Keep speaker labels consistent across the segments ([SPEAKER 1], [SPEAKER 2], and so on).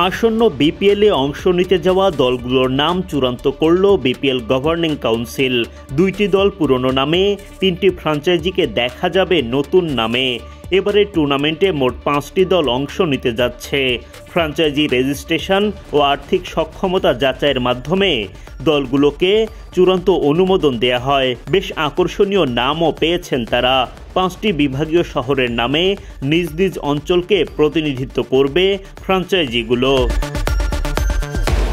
[SPEAKER 1] আসন্ন বিপিএলে অংশ নিতে যাওয়া দলগুলোর নাম চূড়ান্ত করল বিপিএল গভর্নিং কাউন্সিল। 2টি দল পুরনো নামে, 3টি ফ্র্যাঞ্চাইজিকে দেখা যাবে নতুন নামে। এবারে টুর্নামেন্টে মোট 5টি দল অংশ নিতে যাচ্ছে। ফ্র্যাঞ্চাইজি রেজিস্ট্রেশন ও আর্থিক সক্ষমতা যাচাইয়ের মাধ্যমে দলগুলোকে চূড়ান্ত অনুমোদন দেয়া হয়। বেশ আকর্ষণীয় নামও পেয়েছেন তারা। 5টি বিভাগীয় শহরের নামে নিজ নিজ অঞ্চলকে প্রতিনিধিত্ব করবে ফ্র্যাঞ্চাইজিগুলো।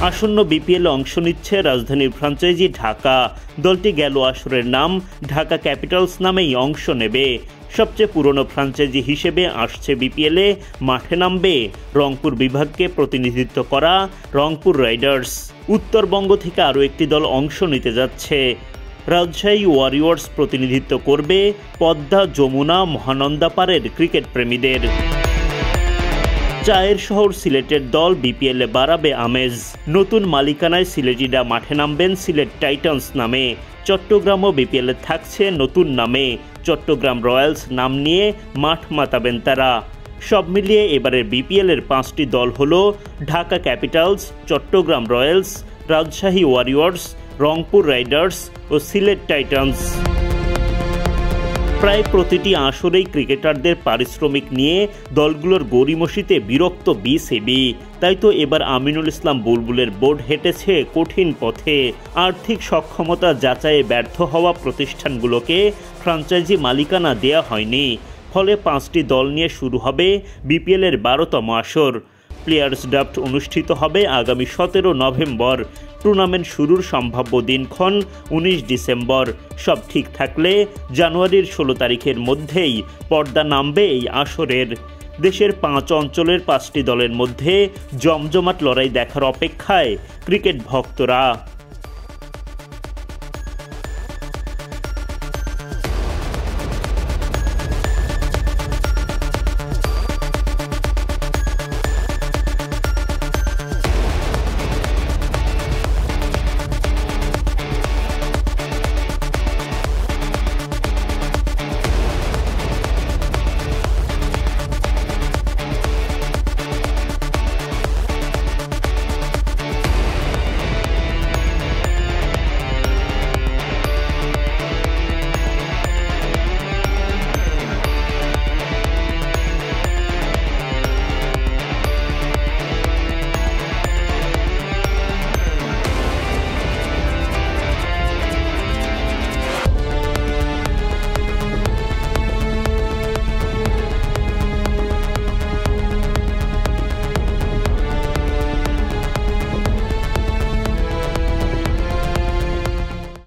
[SPEAKER 1] আসন্ন বিপিএলে অংশ নিচ্ছে রাজধানীর ফ্র্যাঞ্চাইজি ঢাকা। দলটি গেল আসরের নাম ঢাকা ক্যাপিটালস নামেই অংশ নেবে। সবচেয়ে পুরনো ফ্র্যাঞ্চাইজি হিসেবে আসছে বিপিএলে মাঠে নামবে রংপুর বিভাগকে প্রতিনিধিত্ব করা রংপুর রাইডার্স। উত্তরবঙ্গ থেকে আরও একটি দল অংশ নিতে যাচ্ছে। রাজশাহী ওয়ারিয়র্স প্রতিনিধিত্ব করবে পদ্মা, যমুনা, মহানন্দা পাড়ের ক্রিকেট প্রেমীদের। চায়ের শহর সিলেটের দল বিপিএলে বাড়াবে আমেজ। নতুন মালিকানায় সিলেটিরা মাঠে নামবেন সিলেট টাইটান্স নামে। চট্টগ্রামও বিপিএলে থাকছে নতুন নামে। চট্টগ্রাম রয়্যালস নাম নিয়ে মাঠ মাতাবেন তারা। সব মিলিয়ে এবারের বিপিএলের 5টি দল হল Dhaka Capitals, Chattogram Royals, Rajshahi Warriors, Rangpur Riders ও সিলেট টাইটান্স। প্রায় প্রতিটি আসরেই ক্রিকেটারদের পারিশ্রমিক নিয়ে দলগুলোর গড়িমসিতে বিরক্ত বিসিবি। তাই তো এবার আমিনুল ইসলাম বুলবুলের বোর্ড হেঁটেছে কঠিন পথে। আর্থিক সক্ষমতা যাচাইয়ে ব্যর্থ হওয়া প্রতিষ্ঠানগুলোকে ফ্র্যাঞ্চাইজি মালিকানা দেয়া হয়নি। ফলে 5টি দল নিয়ে শুরু হবে বিপিএলের 12তম আসর। প্লেয়ার্স ড্রাফট অনুষ্ঠিত হবে আগামী 17 নভেম্বর। টুর্নামেন্ট শুরুর সম্ভাব্য দিনক্ষণ 19 ডিসেম্বর। সব ঠিক থাকলে জানুয়ারির 16 তারিখের মধ্যেই পর্দা নামবে এই আসরের। দেশের 5 অঞ্চলের 5টি দলের মধ্যে জমজমাট লড়াই দেখার অপেক্ষায় ক্রিকেট ভক্তরা।